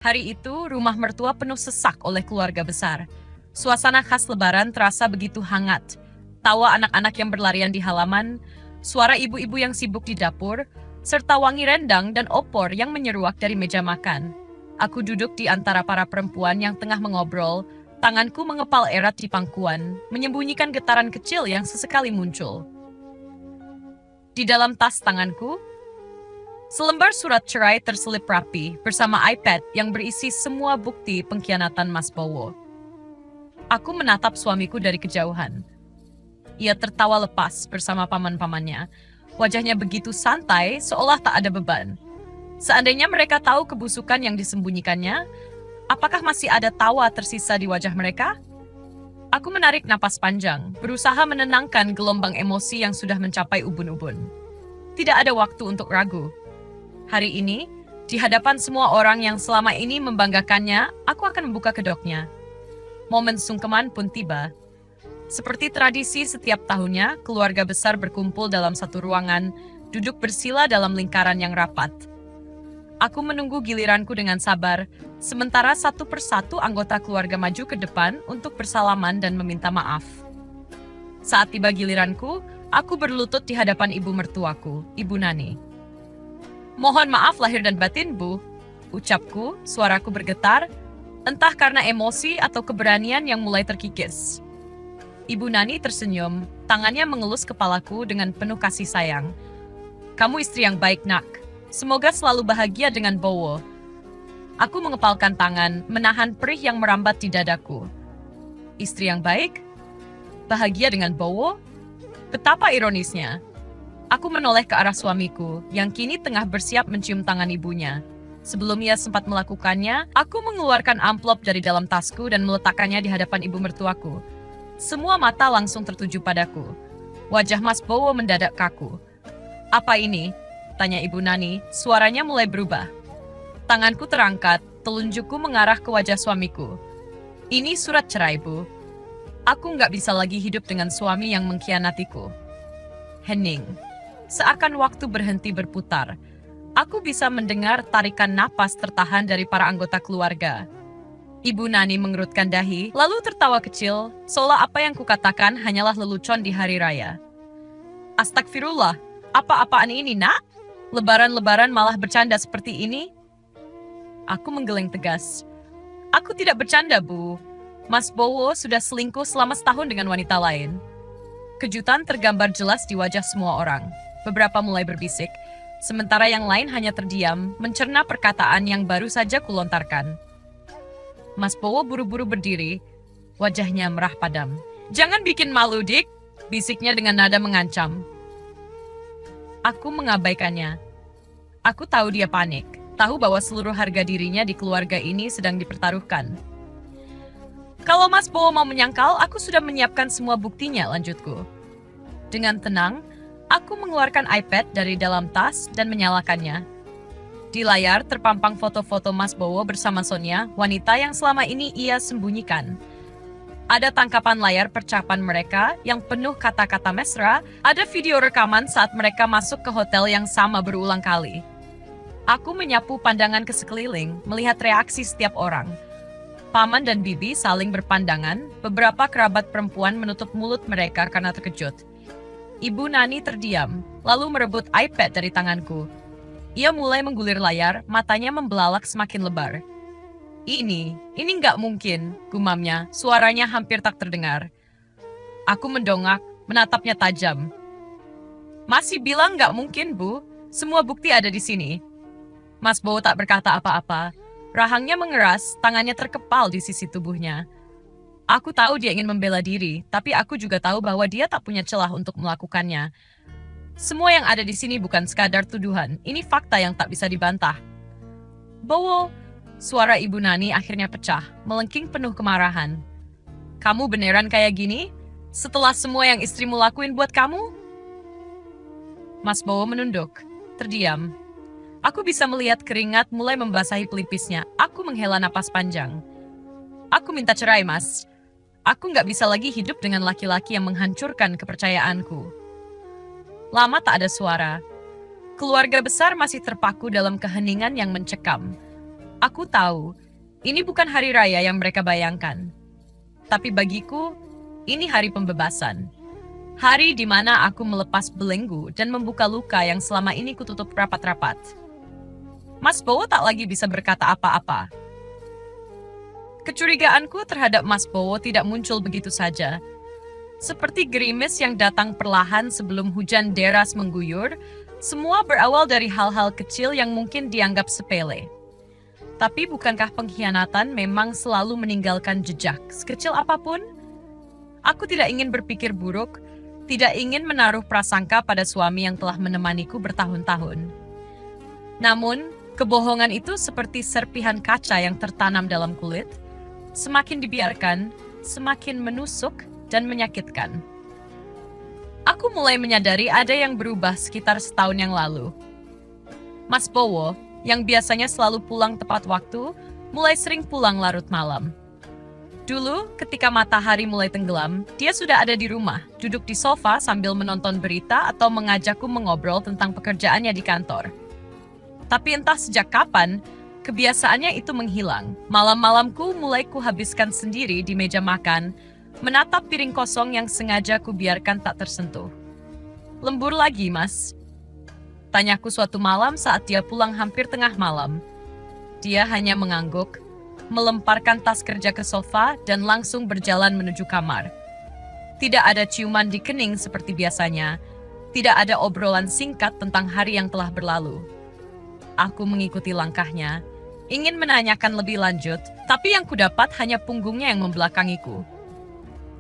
Hari itu, rumah mertua penuh sesak oleh keluarga besar. Suasana khas Lebaran terasa begitu hangat. Tawa anak-anak yang berlarian di halaman, suara ibu-ibu yang sibuk di dapur, serta wangi rendang dan opor yang menyeruak dari meja makan. Aku duduk di antara para perempuan yang tengah mengobrol, tanganku mengepal erat di pangkuan, menyembunyikan getaran kecil yang sesekali muncul. Di dalam tas tanganku, selembar surat cerai terselip rapi bersama iPad yang berisi semua bukti pengkhianatan Mas Bowo. Aku menatap suamiku dari kejauhan. Ia tertawa lepas bersama paman-pamannya. Wajahnya begitu santai seolah tak ada beban. Seandainya mereka tahu kebusukan yang disembunyikannya, apakah masih ada tawa tersisa di wajah mereka? Aku menarik napas panjang, berusaha menenangkan gelombang emosi yang sudah mencapai ubun-ubun. Tidak ada waktu untuk ragu. Hari ini, di hadapan semua orang yang selama ini membanggakannya, aku akan membuka kedoknya. Momen sungkeman pun tiba. Seperti tradisi setiap tahunnya, keluarga besar berkumpul dalam satu ruangan, duduk bersila dalam lingkaran yang rapat. Aku menunggu giliranku dengan sabar, sementara satu persatu anggota keluarga maju ke depan untuk bersalaman dan meminta maaf. Saat tiba giliranku, aku berlutut di hadapan ibu mertuaku, Ibu Nani. "Mohon maaf lahir dan batin, Bu," ucapku, suaraku bergetar, entah karena emosi atau keberanian yang mulai terkikis. Ibu Nani tersenyum, tangannya mengelus kepalaku dengan penuh kasih sayang. "Kamu istri yang baik, Nak. Semoga selalu bahagia dengan Bowo." Aku mengepalkan tangan, menahan perih yang merambat di dadaku. Istri yang baik? Bahagia dengan Bowo? Betapa ironisnya. Aku menoleh ke arah suamiku, yang kini tengah bersiap mencium tangan ibunya. Sebelum ia sempat melakukannya, aku mengeluarkan amplop dari dalam tasku dan meletakkannya di hadapan ibu mertuaku. Semua mata langsung tertuju padaku. Wajah Mas Bowo mendadak kaku. "Apa ini?" tanya Ibu Nani, suaranya mulai berubah. Tanganku terangkat, telunjukku mengarah ke wajah suamiku. "Ini surat cerai, Bu. Aku nggak bisa lagi hidup dengan suami yang mengkhianatiku." Hening. Seakan waktu berhenti berputar. Aku bisa mendengar tarikan napas tertahan dari para anggota keluarga. Ibu Nani mengerutkan dahi, lalu tertawa kecil, seolah apa yang kukatakan hanyalah lelucon di hari raya. "Astagfirullah, apa-apaan ini, Nak? Lebaran-lebaran malah bercanda seperti ini?" Aku menggeleng tegas. "Aku tidak bercanda, Bu. Mas Bowo sudah selingkuh selama setahun dengan wanita lain." Kejutan tergambar jelas di wajah semua orang. Beberapa mulai berbisik, sementara yang lain hanya terdiam, mencerna perkataan yang baru saja kulontarkan. Mas Bowo buru-buru berdiri, wajahnya merah padam. "Jangan bikin malu, Dik," bisiknya dengan nada mengancam. Aku mengabaikannya. Aku tahu dia panik, tahu bahwa seluruh harga dirinya di keluarga ini sedang dipertaruhkan. "Kalau Mas Bowo mau menyangkal, aku sudah menyiapkan semua buktinya," lanjutku. Dengan tenang, aku mengeluarkan iPad dari dalam tas dan menyalakannya. Di layar terpampang foto-foto Mas Bowo bersama Sonia, wanita yang selama ini ia sembunyikan. Ada tangkapan layar percakapan mereka yang penuh kata-kata mesra, ada video rekaman saat mereka masuk ke hotel yang sama berulang kali. Aku menyapu pandangan ke sekeliling, melihat reaksi setiap orang. Paman dan bibi saling berpandangan, beberapa kerabat perempuan menutup mulut mereka karena terkejut. Ibu Nani terdiam, lalu merebut iPad dari tanganku. Ia mulai menggulir layar, matanya membelalak semakin lebar. Ini nggak mungkin," gumamnya, suaranya hampir tak terdengar. Aku mendongak, menatapnya tajam. "Masih bilang nggak mungkin, Bu? Semua bukti ada di sini." Mas Bowo tak berkata apa-apa. Rahangnya mengeras, tangannya terkepal di sisi tubuhnya. Aku tahu dia ingin membela diri, tapi aku juga tahu bahwa dia tak punya celah untuk melakukannya. Semua yang ada di sini bukan sekadar tuduhan, ini fakta yang tak bisa dibantah. "Bowo," suara Ibu Nani akhirnya pecah, melengking penuh kemarahan. "Kamu beneran kayak gini? Setelah semua yang istrimu lakuin buat kamu?" Mas Bowo menunduk, terdiam. Aku bisa melihat keringat mulai membasahi pelipisnya. Aku menghela napas panjang. "Aku minta cerai, Mas. Aku nggak bisa lagi hidup dengan laki-laki yang menghancurkan kepercayaanku." Lama tak ada suara. Keluarga besar masih terpaku dalam keheningan yang mencekam. Aku tahu, ini bukan hari raya yang mereka bayangkan. Tapi bagiku, ini hari pembebasan. Hari di mana aku melepas belenggu dan membuka luka yang selama ini kututup rapat-rapat. Mas Bowo tak lagi bisa berkata apa-apa. Kecurigaanku terhadap Mas Bowo tidak muncul begitu saja. Seperti gerimis yang datang perlahan sebelum hujan deras mengguyur, semua berawal dari hal-hal kecil yang mungkin dianggap sepele. Tapi bukankah pengkhianatan memang selalu meninggalkan jejak, sekecil apapun? Aku tidak ingin berpikir buruk, tidak ingin menaruh prasangka pada suami yang telah menemaniku bertahun-tahun. Namun, kebohongan itu seperti serpihan kaca yang tertanam dalam kulit, semakin dibiarkan, semakin menusuk dan menyakitkan. Aku mulai menyadari ada yang berubah sekitar setahun yang lalu. Mas Bowo, yang biasanya selalu pulang tepat waktu, mulai sering pulang larut malam. Dulu, ketika matahari mulai tenggelam, dia sudah ada di rumah, duduk di sofa sambil menonton berita atau mengajakku mengobrol tentang pekerjaannya di kantor. Tapi entah sejak kapan, kebiasaannya itu menghilang. Malam-malamku mulai kuhabiskan sendiri di meja makan, menatap piring kosong yang sengaja kubiarkan tak tersentuh. "Lembur lagi, Mas?" Tanyaku suatu malam saat dia pulang hampir tengah malam. Dia hanya mengangguk, melemparkan tas kerja ke sofa, dan langsung berjalan menuju kamar. Tidak ada ciuman di kening seperti biasanya. Tidak ada obrolan singkat tentang hari yang telah berlalu. Aku mengikuti langkahnya, ingin menanyakan lebih lanjut, tapi yang kudapat hanya punggungnya yang membelakangiku.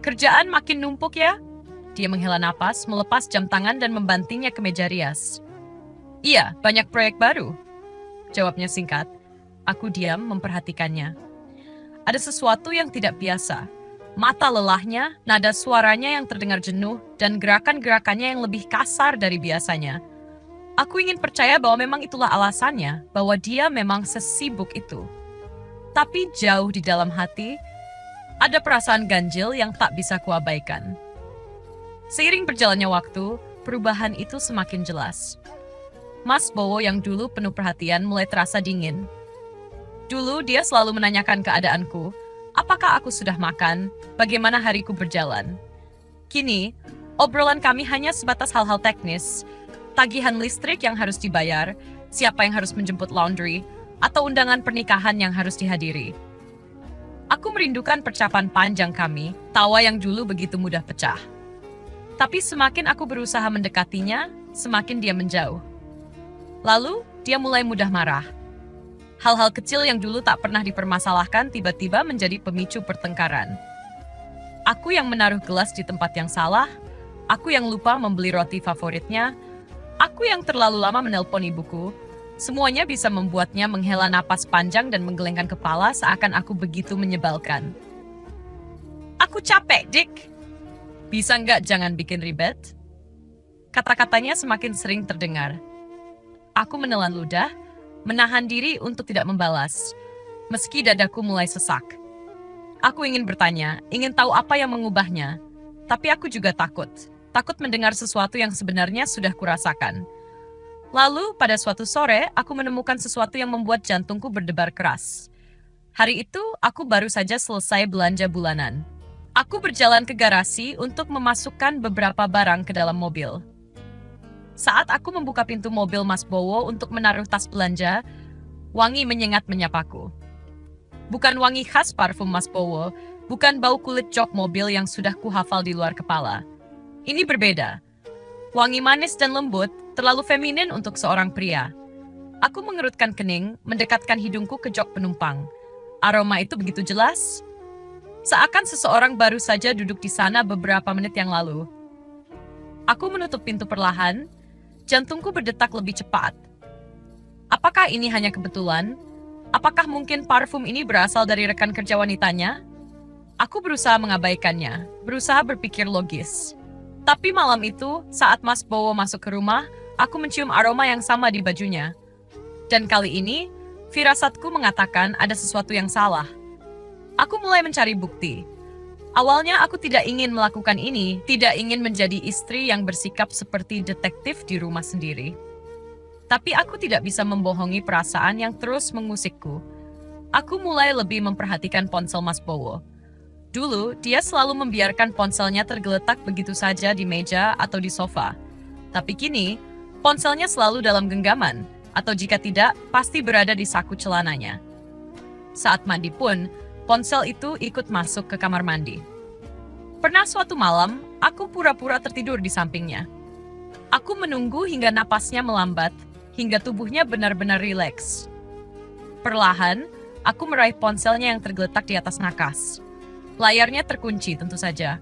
"Kerjaan makin numpuk ya?" Dia menghela napas, melepas jam tangan dan membantingnya ke meja rias. "Iya, banyak proyek baru," jawabnya singkat. Aku diam memperhatikannya. Ada sesuatu yang tidak biasa. Mata lelahnya, nada suaranya yang terdengar jenuh, dan gerakan-gerakannya yang lebih kasar dari biasanya. Aku ingin percaya bahwa memang itulah alasannya, bahwa dia memang sesibuk itu. Tapi jauh di dalam hati, ada perasaan ganjil yang tak bisa kuabaikan. Seiring berjalannya waktu, perubahan itu semakin jelas. Mas Bowo yang dulu penuh perhatian mulai terasa dingin. Dulu dia selalu menanyakan keadaanku, apakah aku sudah makan, bagaimana hariku berjalan. Kini, obrolan kami hanya sebatas hal-hal teknis, tagihan listrik yang harus dibayar, siapa yang harus menjemput laundry, atau undangan pernikahan yang harus dihadiri. Aku merindukan percakapan panjang kami, tawa yang dulu begitu mudah pecah. Tapi semakin aku berusaha mendekatinya, semakin dia menjauh. Lalu, dia mulai mudah marah. Hal-hal kecil yang dulu tak pernah dipermasalahkan tiba-tiba menjadi pemicu pertengkaran. Aku yang menaruh gelas di tempat yang salah, aku yang lupa membeli roti favoritnya, aku yang terlalu lama menelpon ibuku, semuanya bisa membuatnya menghela napas panjang dan menggelengkan kepala seakan aku begitu menyebalkan. "Aku capek, Dick. Bisa nggak jangan bikin ribet?" Kata-katanya semakin sering terdengar. Aku menelan ludah, menahan diri untuk tidak membalas, meski dadaku mulai sesak. Aku ingin bertanya, ingin tahu apa yang mengubahnya, tapi aku juga takut mendengar sesuatu yang sebenarnya sudah kurasakan. Lalu, pada suatu sore, aku menemukan sesuatu yang membuat jantungku berdebar keras. Hari itu, aku baru saja selesai belanja bulanan. Aku berjalan ke garasi untuk memasukkan beberapa barang ke dalam mobil. Saat aku membuka pintu mobil Mas Bowo untuk menaruh tas belanja, wangi menyengat menyapaku. Bukan wangi khas parfum Mas Bowo, bukan bau kulit jok mobil yang sudah kuhafal di luar kepala. Ini berbeda. Wangi manis dan lembut, terlalu feminin untuk seorang pria. Aku mengerutkan kening, mendekatkan hidungku ke jok penumpang. Aroma itu begitu jelas. Seakan seseorang baru saja duduk di sana beberapa menit yang lalu. Aku menutup pintu perlahan, jantungku berdetak lebih cepat. Apakah ini hanya kebetulan? Apakah mungkin parfum ini berasal dari rekan kerja wanitanya? Aku berusaha mengabaikannya, berusaha berpikir logis. Tapi malam itu, saat Mas Bowo masuk ke rumah, aku mencium aroma yang sama di bajunya. Dan kali ini, firasatku mengatakan ada sesuatu yang salah. Aku mulai mencari bukti. Awalnya aku tidak ingin melakukan ini, tidak ingin menjadi istri yang bersikap seperti detektif di rumah sendiri. Tapi aku tidak bisa membohongi perasaan yang terus mengusikku. Aku mulai lebih memperhatikan ponsel Mas Bowo. Dulu, dia selalu membiarkan ponselnya tergeletak begitu saja di meja atau di sofa. Tapi kini, ponselnya selalu dalam genggaman, atau jika tidak, pasti berada di saku celananya. Saat mandi pun, ponsel itu ikut masuk ke kamar mandi. Pernah suatu malam, aku pura-pura tertidur di sampingnya. Aku menunggu hingga napasnya melambat, hingga tubuhnya benar-benar rileks. Perlahan, aku meraih ponselnya yang tergeletak di atas nakas. Layarnya terkunci tentu saja.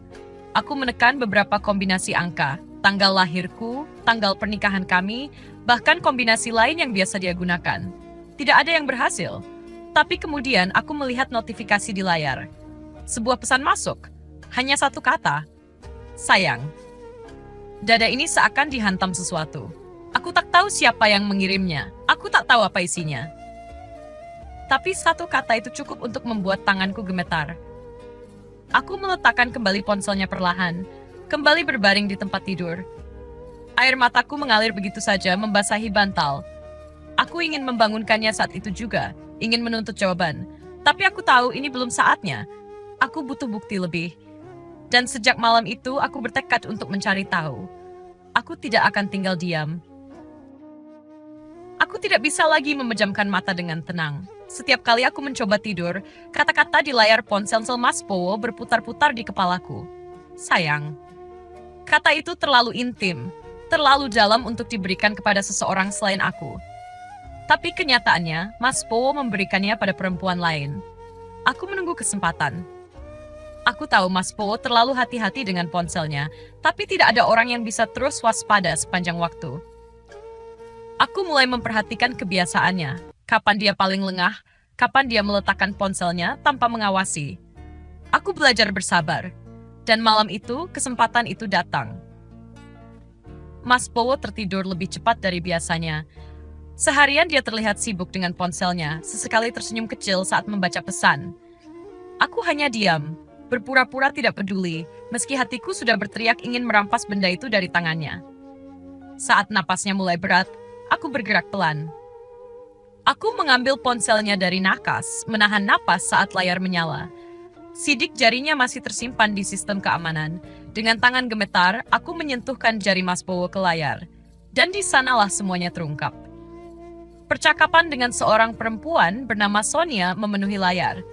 Aku menekan beberapa kombinasi angka, tanggal lahirku, tanggal pernikahan kami, bahkan kombinasi lain yang biasa dia gunakan. Tidak ada yang berhasil. Tapi kemudian aku melihat notifikasi di layar. Sebuah pesan masuk. Hanya satu kata. Sayang. Dada ini seakan dihantam sesuatu. Aku tak tahu siapa yang mengirimnya. Aku tak tahu apa isinya. Tapi satu kata itu cukup untuk membuat tanganku gemetar. Aku meletakkan kembali ponselnya perlahan, kembali berbaring di tempat tidur. Air mataku mengalir begitu saja membasahi bantal. Aku ingin membangunkannya saat itu juga, ingin menuntut jawaban. Tapi aku tahu ini belum saatnya. Aku butuh bukti lebih. Dan sejak malam itu, aku bertekad untuk mencari tahu. Aku tidak akan tinggal diam. Aku tidak bisa lagi memejamkan mata dengan tenang. Setiap kali aku mencoba tidur, kata-kata di layar ponsel Mas Bowo berputar-putar di kepalaku. Sayang. Kata itu terlalu intim, terlalu dalam untuk diberikan kepada seseorang selain aku. Tapi kenyataannya, Mas Bowo memberikannya pada perempuan lain. Aku menunggu kesempatan. Aku tahu Mas Bowo terlalu hati-hati dengan ponselnya, tapi tidak ada orang yang bisa terus waspada sepanjang waktu. Aku mulai memperhatikan kebiasaannya, kapan dia paling lengah, kapan dia meletakkan ponselnya tanpa mengawasi. Aku belajar bersabar, dan malam itu kesempatan itu datang. Mas Bowo tertidur lebih cepat dari biasanya. Seharian dia terlihat sibuk dengan ponselnya, sesekali tersenyum kecil saat membaca pesan. Aku hanya diam, berpura-pura tidak peduli, meski hatiku sudah berteriak ingin merampas benda itu dari tangannya. Saat napasnya mulai berat, aku bergerak pelan. Aku mengambil ponselnya dari nakas, menahan napas saat layar menyala. Sidik jarinya masih tersimpan di sistem keamanan. Dengan tangan gemetar, aku menyentuhkan jari Mas Bowo ke layar. Dan di sanalah semuanya terungkap. Percakapan dengan seorang perempuan bernama Sonia memenuhi layar.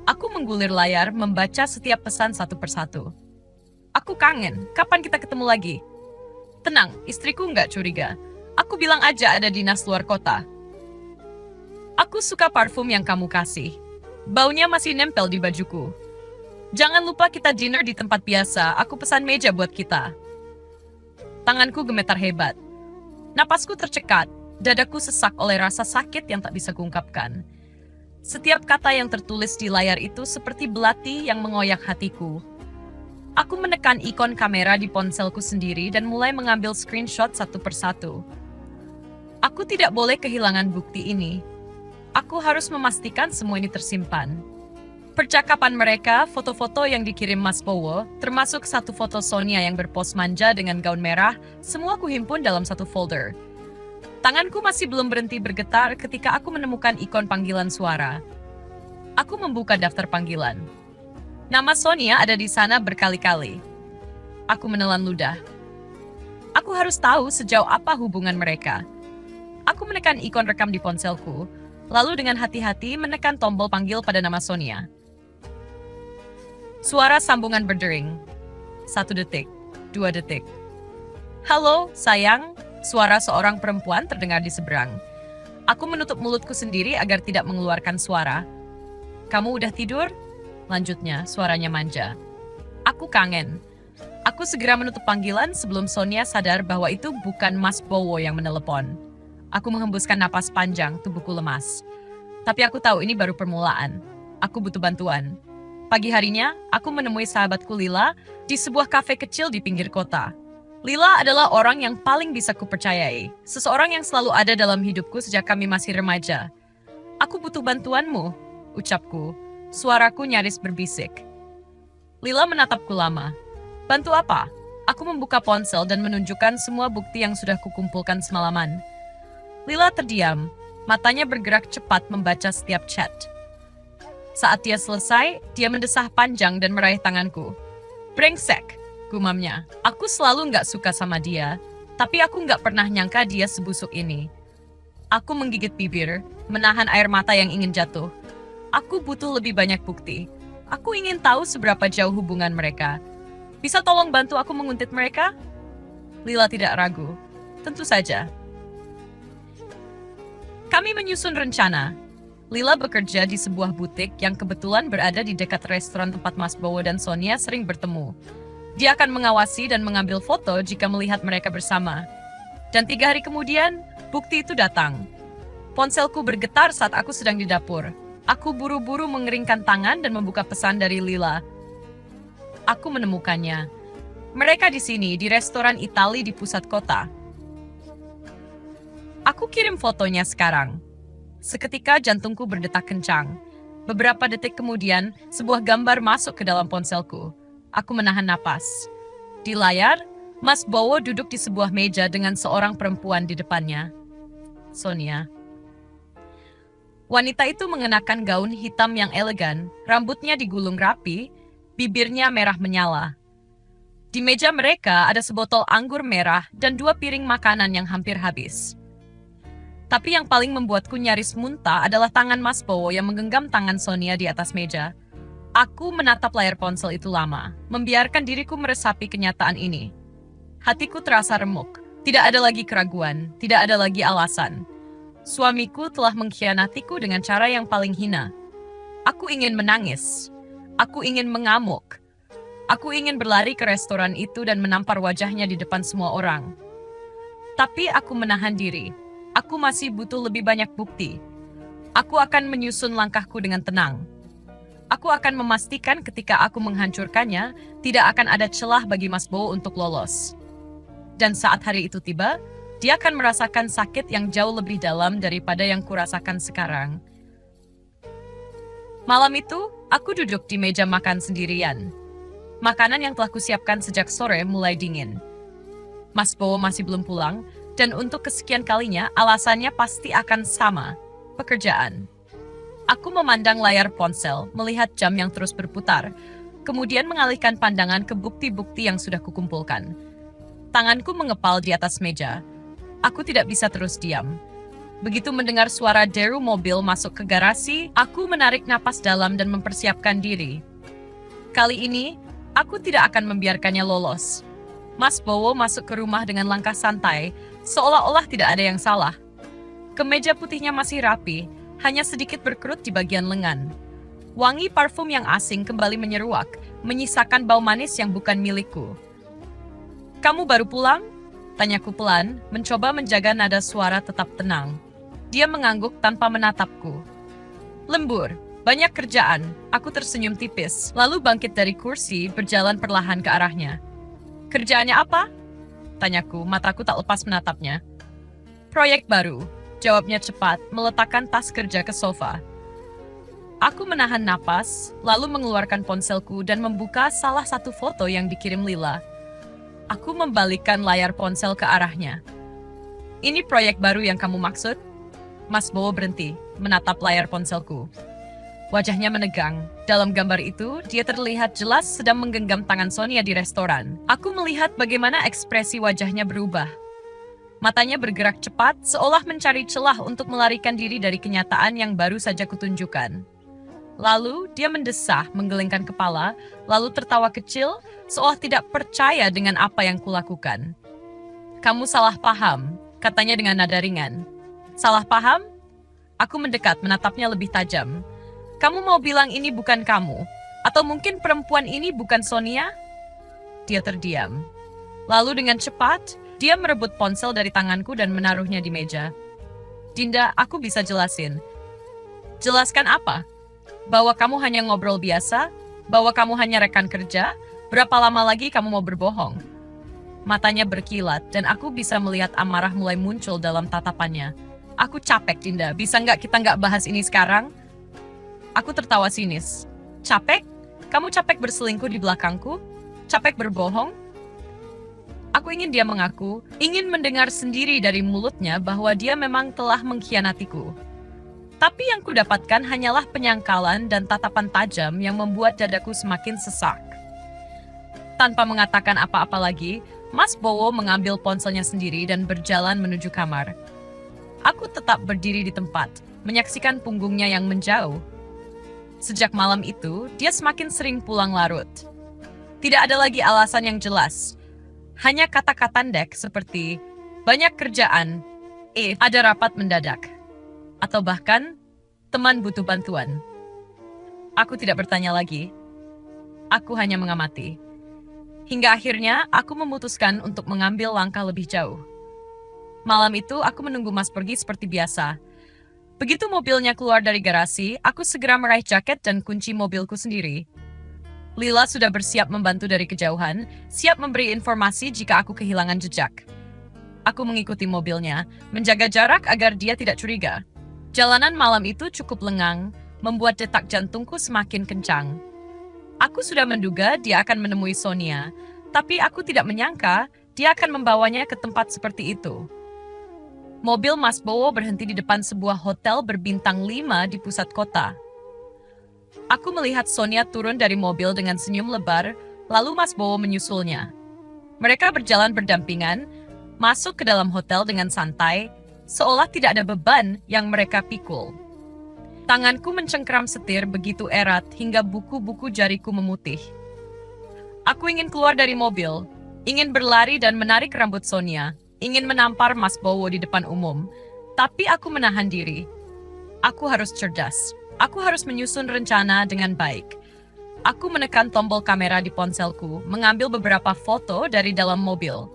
Aku menggulir layar, membaca setiap pesan satu persatu. Aku kangen, kapan kita ketemu lagi? Tenang, istriku nggak curiga. Aku bilang aja ada dinas luar kota. Aku suka parfum yang kamu kasih. Baunya masih nempel di bajuku. Jangan lupa kita dinner di tempat biasa, aku pesan meja buat kita. Tanganku gemetar hebat. Napasku tercekat, dadaku sesak oleh rasa sakit yang tak bisa kuungkapkan. Setiap kata yang tertulis di layar itu seperti belati yang mengoyak hatiku. Aku menekan ikon kamera di ponselku sendiri dan mulai mengambil screenshot satu persatu. Aku tidak boleh kehilangan bukti ini. Aku harus memastikan semua ini tersimpan. Percakapan mereka, foto-foto yang dikirim Mas Bowo, termasuk satu foto Sonia yang berpos manja dengan gaun merah, semua kuhimpun dalam satu folder. Tanganku masih belum berhenti bergetar ketika aku menemukan ikon panggilan suara. Aku membuka daftar panggilan. Nama Sonia ada di sana berkali-kali. Aku menelan ludah. Aku harus tahu sejauh apa hubungan mereka. Aku menekan ikon rekam di ponselku, lalu dengan hati-hati menekan tombol panggil pada nama Sonia. Suara sambungan berdering. 1 detik, 2 detik. Halo, sayang. Suara seorang perempuan terdengar di seberang. Aku menutup mulutku sendiri agar tidak mengeluarkan suara. Kamu udah tidur? Lanjutnya, suaranya manja. Aku kangen. Aku segera menutup panggilan sebelum Sonia sadar bahwa itu bukan Mas Bowo yang menelepon. Aku menghembuskan napas panjang, tubuhku lemas. Tapi aku tahu ini baru permulaan. Aku butuh bantuan. Pagi harinya, aku menemui sahabatku Lila di sebuah kafe kecil di pinggir kota. Lila adalah orang yang paling bisa kupercayai, seseorang yang selalu ada dalam hidupku sejak kami masih remaja. Aku butuh bantuanmu, ucapku. Suaraku nyaris berbisik. Lila menatapku lama. Bantu apa? Aku membuka ponsel dan menunjukkan semua bukti yang sudah kukumpulkan semalaman. Lila terdiam, Matanya bergerak cepat membaca setiap chat. Saat dia selesai, dia mendesah panjang dan meraih tanganku. Brengsek, gumamnya. Aku selalu nggak suka sama dia, tapi aku nggak pernah nyangka dia sebusuk ini. Aku menggigit bibir, menahan air mata yang ingin jatuh. Aku butuh lebih banyak bukti. Aku ingin tahu seberapa jauh hubungan mereka. Bisa tolong bantu aku menguntit mereka? Lila tidak ragu. Tentu saja. Kami menyusun rencana. Lila bekerja di sebuah butik yang kebetulan berada di dekat restoran tempat Mas Bowo dan Sonia sering bertemu. Dia akan mengawasi dan mengambil foto jika melihat mereka bersama. Dan 3 hari kemudian, bukti itu datang. Ponselku bergetar saat aku sedang di dapur. Aku buru-buru mengeringkan tangan dan membuka pesan dari Lila. Aku menemukannya. Mereka di sini, di restoran Itali di pusat kota. Aku kirim fotonya sekarang. Seketika jantungku berdetak kencang. Beberapa detik kemudian, sebuah gambar masuk ke dalam ponselku. Aku menahan napas. Di layar, Mas Bowo duduk di sebuah meja dengan seorang perempuan di depannya. Sonia. Wanita itu mengenakan gaun hitam yang elegan, rambutnya digulung rapi, bibirnya merah menyala. Di meja mereka ada sebotol anggur merah dan 2 piring makanan yang hampir habis. Tapi yang paling membuatku nyaris muntah adalah tangan Mas Bowo yang menggenggam tangan Sonia di atas meja. Aku menatap layar ponsel itu lama, membiarkan diriku meresapi kenyataan ini. Hatiku terasa remuk, tidak ada lagi keraguan, tidak ada lagi alasan. Suamiku telah mengkhianatiku dengan cara yang paling hina. Aku ingin menangis. Aku ingin mengamuk. Aku ingin berlari ke restoran itu dan menampar wajahnya di depan semua orang. Tapi aku menahan diri. Aku masih butuh lebih banyak bukti. Aku akan menyusun langkahku dengan tenang. Aku akan memastikan ketika aku menghancurkannya, tidak akan ada celah bagi Mas Bowo untuk lolos. Dan saat hari itu tiba, dia akan merasakan sakit yang jauh lebih dalam daripada yang kurasakan sekarang. Malam itu, aku duduk di meja makan sendirian. Makanan yang telah kusiapkan sejak sore mulai dingin. Mas Bowo masih belum pulang, dan untuk kesekian kalinya alasannya pasti akan sama, pekerjaan. Aku memandang layar ponsel, melihat jam yang terus berputar, kemudian mengalihkan pandangan ke bukti-bukti yang sudah kukumpulkan. Tanganku mengepal di atas meja. Aku tidak bisa terus diam. Begitu mendengar suara deru mobil masuk ke garasi, aku menarik napas dalam dan mempersiapkan diri. Kali ini, aku tidak akan membiarkannya lolos. Mas Bowo masuk ke rumah dengan langkah santai, seolah-olah tidak ada yang salah. Kemeja putihnya masih rapi, hanya sedikit berkerut di bagian lengan. Wangi parfum yang asing kembali menyeruak, menyisakan bau manis yang bukan milikku. Kamu baru pulang? Tanyaku pelan, mencoba menjaga nada suara tetap tenang. Dia mengangguk tanpa menatapku. Lembur, banyak kerjaan. Aku tersenyum tipis, lalu bangkit dari kursi, berjalan perlahan ke arahnya. Kerjaannya apa? Tanyaku, mataku tak lepas menatapnya. Proyek baru, jawabnya cepat, meletakkan tas kerja ke sofa. Aku menahan napas, lalu mengeluarkan ponselku dan membuka salah satu foto yang dikirim Lila. Aku membalikkan layar ponsel ke arahnya. Ini proyek baru yang kamu maksud? Mas Bowo berhenti, menatap layar ponselku. Wajahnya menegang. Dalam gambar itu, dia terlihat jelas sedang menggenggam tangan Sonia di restoran. Aku melihat bagaimana ekspresi wajahnya berubah. Matanya bergerak cepat, seolah mencari celah untuk melarikan diri dari kenyataan yang baru saja kutunjukkan. Lalu, dia mendesah, menggelengkan kepala, lalu tertawa kecil, seolah tidak percaya dengan apa yang kulakukan. Kamu salah paham, katanya dengan nada ringan. Salah paham? Aku mendekat, menatapnya lebih tajam. Kamu mau bilang ini bukan kamu? Atau mungkin perempuan ini bukan Sonia? Dia terdiam. Lalu dengan cepat, dia merebut ponsel dari tanganku dan menaruhnya di meja. Dinda, aku bisa jelasin. Jelaskan apa? Bahwa kamu hanya ngobrol biasa? Bahwa kamu hanya rekan kerja? Berapa lama lagi kamu mau berbohong? Matanya berkilat dan aku bisa melihat amarah mulai muncul dalam tatapannya. Aku capek, Dinda. Bisa nggak kita nggak bahas ini sekarang? Aku tertawa sinis. Capek? Kamu capek berselingkuh di belakangku? Capek berbohong? Aku ingin dia mengaku, ingin mendengar sendiri dari mulutnya bahwa dia memang telah mengkhianatiku. Tapi yang kudapatkan hanyalah penyangkalan dan tatapan tajam yang membuat dadaku semakin sesak. Tanpa mengatakan apa-apa lagi, Mas Bowo mengambil ponselnya sendiri dan berjalan menuju kamar. Aku tetap berdiri di tempat, menyaksikan punggungnya yang menjauh. Sejak malam itu, dia semakin sering pulang larut. Tidak ada lagi alasan yang jelas. Hanya kata-kata ndek seperti, banyak kerjaan, ada rapat mendadak. Atau bahkan, teman butuh bantuan. Aku tidak bertanya lagi. Aku hanya mengamati. Hingga akhirnya, aku memutuskan untuk mengambil langkah lebih jauh. Malam itu, aku menunggu Mas pergi seperti biasa. Begitu mobilnya keluar dari garasi, aku segera meraih jaket dan kunci mobilku sendiri. Lila sudah bersiap membantu dari kejauhan, siap memberi informasi jika aku kehilangan jejak. Aku mengikuti mobilnya, menjaga jarak agar dia tidak curiga. Jalanan malam itu cukup lengang, membuat detak jantungku semakin kencang. Aku sudah menduga dia akan menemui Sonia, tapi aku tidak menyangka dia akan membawanya ke tempat seperti itu. Mobil Mas Bowo berhenti di depan sebuah hotel berbintang 5 di pusat kota. Aku melihat Sonia turun dari mobil dengan senyum lebar, lalu Mas Bowo menyusulnya. Mereka berjalan berdampingan, masuk ke dalam hotel dengan santai, seolah tidak ada beban yang mereka pikul. Tanganku mencengkeram setir begitu erat hingga buku-buku jariku memutih. Aku ingin keluar dari mobil, ingin berlari dan menarik rambut Sonia, ingin menampar Mas Bowo di depan umum, tapi aku menahan diri. Aku harus cerdas. Aku harus menyusun rencana dengan baik. Aku menekan tombol kamera di ponselku, mengambil beberapa foto dari dalam mobil.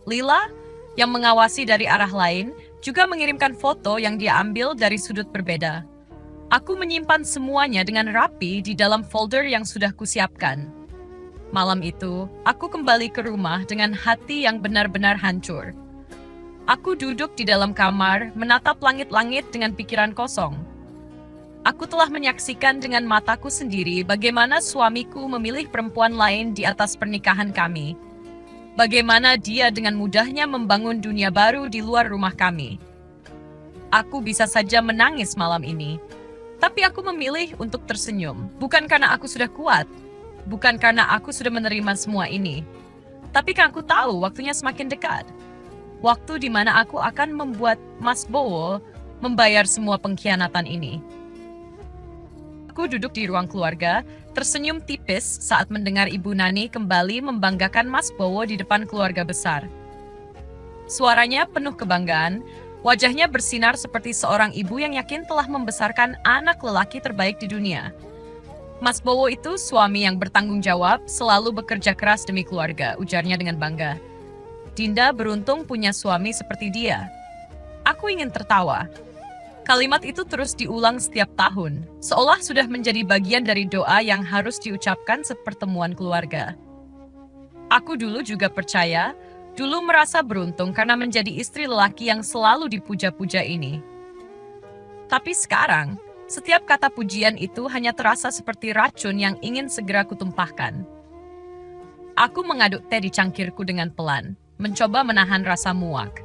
Lila, yang mengawasi dari arah lain, juga mengirimkan foto yang dia ambil dari sudut berbeda. Aku menyimpan semuanya dengan rapi di dalam folder yang sudah kusiapkan. Malam itu, aku kembali ke rumah dengan hati yang benar-benar hancur. Aku duduk di dalam kamar, menatap langit-langit dengan pikiran kosong. Aku telah menyaksikan dengan mataku sendiri bagaimana suamiku memilih perempuan lain di atas pernikahan kami. Bagaimana dia dengan mudahnya membangun dunia baru di luar rumah kami. Aku bisa saja menangis malam ini, tapi aku memilih untuk tersenyum. Bukan karena aku sudah kuat, bukan karena aku sudah menerima semua ini, tapi karena aku tahu waktunya semakin dekat. Waktu di mana aku akan membuat Mas Bowo membayar semua pengkhianatan ini. Aku duduk di ruang keluarga, tersenyum tipis saat mendengar Ibu Nani kembali membanggakan Mas Bowo di depan keluarga besar. Suaranya penuh kebanggaan, wajahnya bersinar seperti seorang ibu yang yakin telah membesarkan anak lelaki terbaik di dunia. Mas Bowo itu suami yang bertanggung jawab, selalu bekerja keras demi keluarga, ujarnya dengan bangga. Dinda beruntung punya suami seperti dia. Aku ingin tertawa. Kalimat itu terus diulang setiap tahun, seolah sudah menjadi bagian dari doa yang harus diucapkan sepertemuan keluarga. Aku dulu juga percaya, dulu merasa beruntung karena menjadi istri lelaki yang selalu dipuja-puja ini. Tapi sekarang, setiap kata pujian itu hanya terasa seperti racun yang ingin segera kutumpahkan. Aku mengaduk teh di cangkirku dengan pelan, mencoba menahan rasa muak.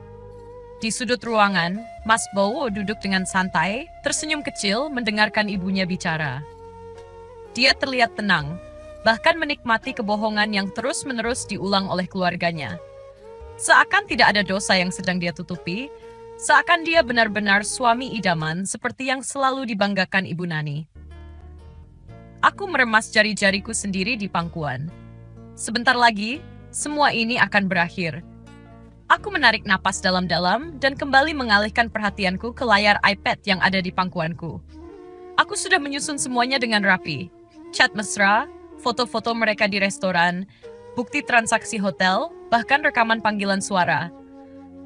Di sudut ruangan, Mas Bowo duduk dengan santai, tersenyum kecil mendengarkan ibunya bicara. Dia terlihat tenang, bahkan menikmati kebohongan yang terus-menerus diulang oleh keluarganya. Seakan tidak ada dosa yang sedang dia tutupi, seakan dia benar-benar suami idaman seperti yang selalu dibanggakan Ibu Nani. Aku meremas jari-jariku sendiri di pangkuan. Sebentar lagi, semua ini akan berakhir. Aku menarik napas dalam-dalam dan kembali mengalihkan perhatianku ke layar iPad yang ada di pangkuanku. Aku sudah menyusun semuanya dengan rapi. Chat mesra, foto-foto mereka di restoran, bukti transaksi hotel, bahkan rekaman panggilan suara.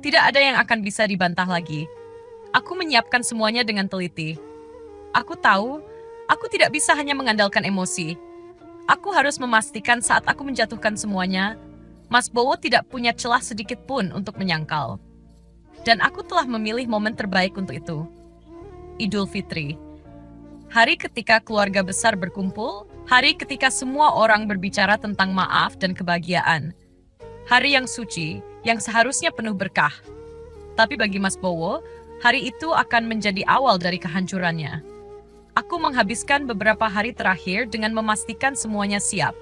Tidak ada yang akan bisa dibantah lagi. Aku menyiapkan semuanya dengan teliti. Aku tahu, aku tidak bisa hanya mengandalkan emosi. Aku harus memastikan saat aku menjatuhkan semuanya, Mas Bowo tidak punya celah sedikit pun untuk menyangkal. Dan aku telah memilih momen terbaik untuk itu. Idul Fitri. Hari ketika keluarga besar berkumpul, hari ketika semua orang berbicara tentang maaf dan kebahagiaan. Hari yang suci, yang seharusnya penuh berkah. Tapi bagi Mas Bowo, hari itu akan menjadi awal dari kehancurannya. Aku menghabiskan beberapa hari terakhir dengan memastikan semuanya siap.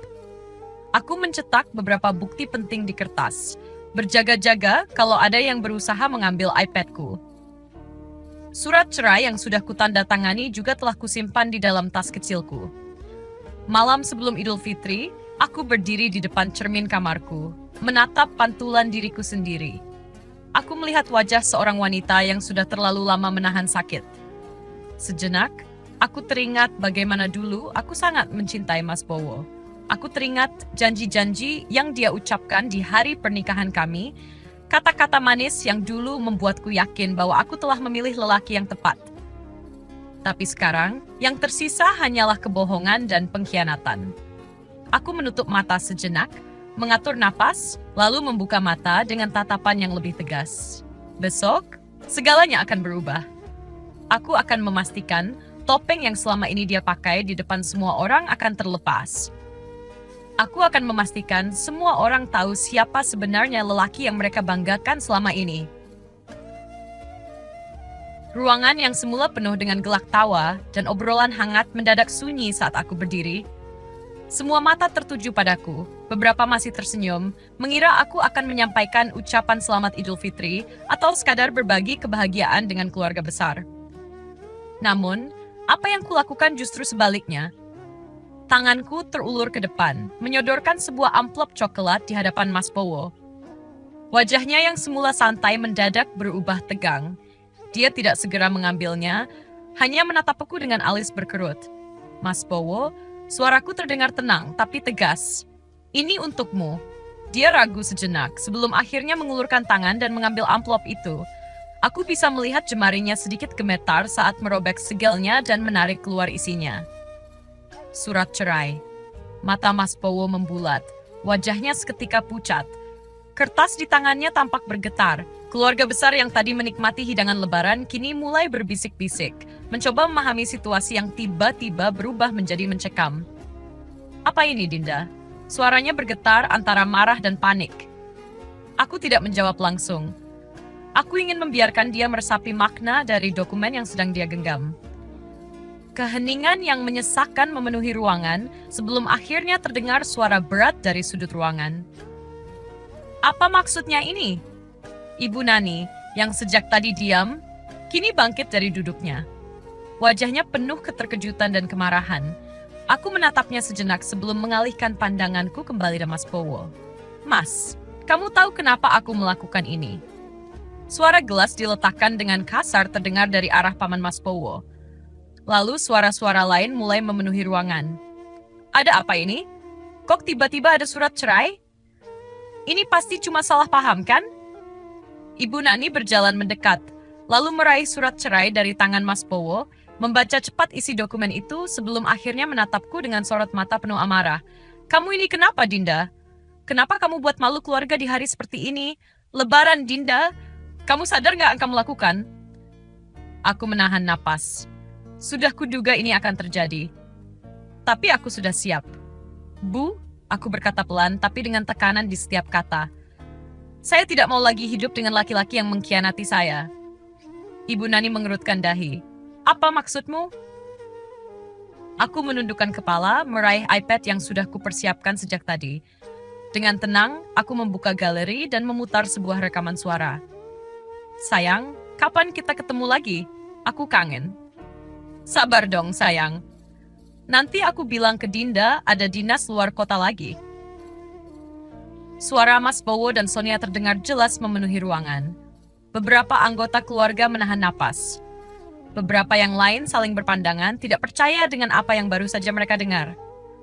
Aku mencetak beberapa bukti penting di kertas, berjaga-jaga kalau ada yang berusaha mengambil iPad-ku. Surat cerai yang sudah kutandatangani juga telah kusimpan di dalam tas kecilku. Malam sebelum Idul Fitri, aku berdiri di depan cermin kamarku, menatap pantulan diriku sendiri. Aku melihat wajah seorang wanita yang sudah terlalu lama menahan sakit. Sejenak, aku teringat bagaimana dulu aku sangat mencintai Mas Bowo. Aku teringat janji-janji yang dia ucapkan di hari pernikahan kami, kata-kata manis yang dulu membuatku yakin bahwa aku telah memilih lelaki yang tepat. Tapi sekarang, yang tersisa hanyalah kebohongan dan pengkhianatan. Aku menutup mata sejenak, mengatur napas, lalu membuka mata dengan tatapan yang lebih tegas. Besok, segalanya akan berubah. Aku akan memastikan topeng yang selama ini dia pakai di depan semua orang akan terlepas. Aku akan memastikan semua orang tahu siapa sebenarnya lelaki yang mereka banggakan selama ini. Ruangan yang semula penuh dengan gelak tawa dan obrolan hangat mendadak sunyi saat aku berdiri. Semua mata tertuju padaku, beberapa masih tersenyum, mengira aku akan menyampaikan ucapan selamat Idul Fitri atau sekadar berbagi kebahagiaan dengan keluarga besar. Namun, apa yang kulakukan justru sebaliknya. Tanganku terulur ke depan, menyodorkan sebuah amplop coklat di hadapan Mas Bowo. Wajahnya yang semula santai mendadak berubah tegang. Dia tidak segera mengambilnya, hanya menatapku dengan alis berkerut. Mas Bowo, suaraku terdengar tenang tapi tegas. Ini untukmu. Dia ragu sejenak sebelum akhirnya mengulurkan tangan dan mengambil amplop itu. Aku bisa melihat jemarinya sedikit gemetar saat merobek segelnya dan menarik keluar isinya. Surat cerai. Mata Mas Bowo membulat, wajahnya seketika pucat. Kertas di tangannya tampak bergetar. Keluarga besar yang tadi menikmati hidangan lebaran kini mulai berbisik-bisik, mencoba memahami situasi yang tiba-tiba berubah menjadi mencekam. Apa ini, Dinda? Suaranya bergetar antara marah dan panik. Aku tidak menjawab langsung. Aku ingin membiarkan dia meresapi makna dari dokumen yang sedang dia genggam. Keheningan yang menyesakkan memenuhi ruangan sebelum akhirnya terdengar suara berat dari sudut ruangan. Apa maksudnya ini? Ibu Nani, yang sejak tadi diam, kini bangkit dari duduknya. Wajahnya penuh keterkejutan dan kemarahan. Aku menatapnya sejenak sebelum mengalihkan pandanganku kembali ke Mas Bowo. Mas, kamu tahu kenapa aku melakukan ini? Suara gelas diletakkan dengan kasar terdengar dari arah paman Mas Bowo. Lalu suara-suara lain mulai memenuhi ruangan. Ada apa ini? Kok tiba-tiba ada surat cerai? Ini pasti cuma salah paham, kan? Ibu Nani berjalan mendekat, lalu meraih surat cerai dari tangan Mas Bowo, membaca cepat isi dokumen itu sebelum akhirnya menatapku dengan sorot mata penuh amarah. Kamu ini kenapa, Dinda? Kenapa kamu buat malu keluarga di hari seperti ini? Lebaran, Dinda. Kamu sadar nggak yang kamu lakukan? Aku menahan napas. Sudah kuduga ini akan terjadi. Tapi aku sudah siap. Bu, aku berkata pelan tapi dengan tekanan di setiap kata. Saya tidak mau lagi hidup dengan laki-laki yang mengkhianati saya. Ibu Nani mengerutkan dahi. Apa maksudmu? Aku menundukkan kepala, meraih iPad yang sudah kupersiapkan sejak tadi. Dengan tenang, aku membuka galeri dan memutar sebuah rekaman suara. Sayang, kapan kita ketemu lagi? Aku kangen. Sabar dong, sayang. Nanti aku bilang ke Dinda ada dinas luar kota lagi. Suara Mas Bowo dan Sonia terdengar jelas memenuhi ruangan. Beberapa anggota keluarga menahan napas. Beberapa yang lain saling berpandangan, tidak percaya dengan apa yang baru saja mereka dengar.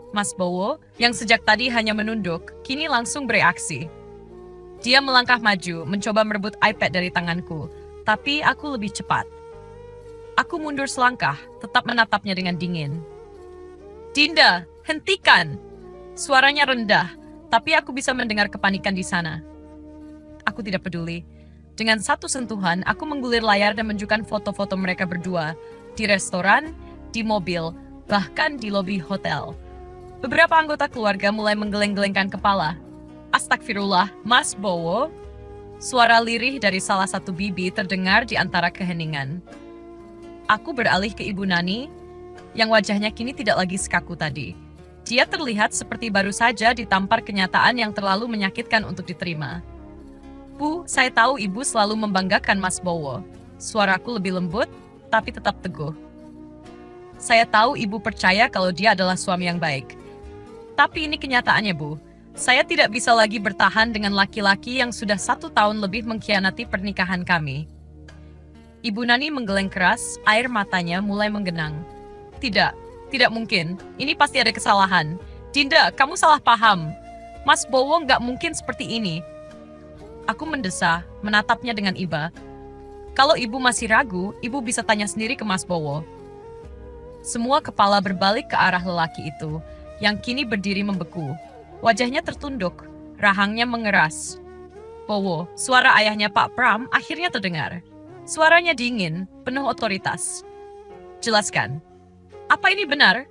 Mas Bowo, yang sejak tadi hanya menunduk, kini langsung bereaksi. Dia melangkah maju, mencoba merebut iPad dari tanganku, tapi aku lebih cepat. Aku mundur selangkah, tetap menatapnya dengan dingin. Dinda, hentikan! Suaranya rendah, tapi aku bisa mendengar kepanikan di sana. Aku tidak peduli. Dengan satu sentuhan, aku menggulir layar dan menunjukkan foto-foto mereka berdua. Di restoran, di mobil, bahkan di lobi hotel. Beberapa anggota keluarga mulai menggeleng-gelengkan kepala. Astagfirullah, Mas Bowo. Suara lirih dari salah satu bibi terdengar di antara keheningan. Aku beralih ke Ibu Nani, yang wajahnya kini tidak lagi sekaku tadi. Dia terlihat seperti baru saja ditampar kenyataan yang terlalu menyakitkan untuk diterima. Bu, saya tahu Ibu selalu membanggakan Mas Bowo. Suaraku lebih lembut, tapi tetap teguh. Saya tahu Ibu percaya kalau dia adalah suami yang baik. Tapi ini kenyataannya, Bu. Saya tidak bisa lagi bertahan dengan laki-laki yang sudah 1 tahun lebih mengkhianati pernikahan kami. Ibu Nani menggeleng keras, air matanya mulai menggenang. Tidak mungkin. Ini pasti ada kesalahan. Dinda, kamu salah paham. Mas Bowo nggak mungkin seperti ini. Aku mendesah, menatapnya dengan iba. Kalau ibu masih ragu, ibu bisa tanya sendiri ke Mas Bowo. Semua kepala berbalik ke arah lelaki itu, yang kini berdiri membeku. Wajahnya tertunduk, rahangnya mengeras. Bowo, suara ayahnya Pak Pram akhirnya terdengar. Suaranya dingin, penuh otoritas. Jelaskan. Apa ini benar?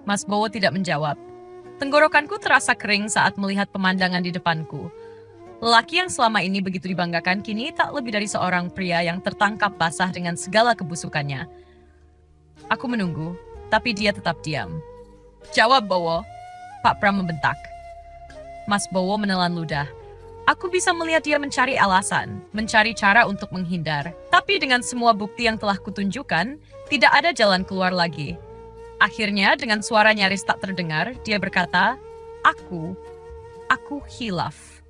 Mas Bowo tidak menjawab. Tenggorokanku terasa kering saat melihat pemandangan di depanku. Lelaki yang selama ini begitu dibanggakan kini tak lebih dari seorang pria yang tertangkap basah dengan segala kebusukannya. Aku menunggu, tapi dia tetap diam. Jawab, Bowo. Pak Pram membentak. Mas Bowo menelan ludah. Aku bisa melihat dia mencari alasan, mencari cara untuk menghindar. Tapi dengan semua bukti yang telah kutunjukkan, tidak ada jalan keluar lagi. Akhirnya dengan suara nyaris tak terdengar, dia berkata, Aku hilaf.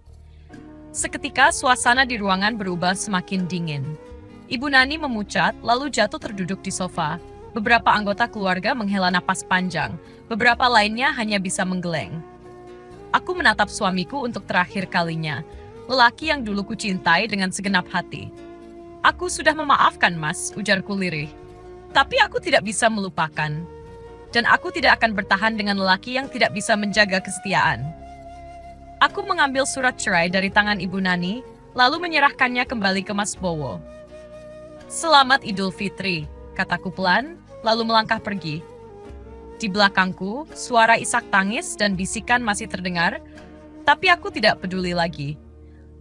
Seketika suasana di ruangan berubah semakin dingin. Ibu Nani memucat, lalu jatuh terduduk di sofa. Beberapa anggota keluarga menghela napas panjang, beberapa lainnya hanya bisa menggeleng. Aku menatap suamiku untuk terakhir kalinya, lelaki yang dulu kucintai dengan segenap hati. Aku sudah memaafkan, Mas, ujarku lirih. Tapi aku tidak bisa melupakan. Dan aku tidak akan bertahan dengan lelaki yang tidak bisa menjaga kesetiaan. Aku mengambil surat cerai dari tangan Ibu Nani, lalu menyerahkannya kembali ke Mas Bowo. Selamat Idul Fitri, kataku pelan, lalu melangkah pergi. Di belakangku, suara isak tangis dan bisikan masih terdengar, tapi aku tidak peduli lagi.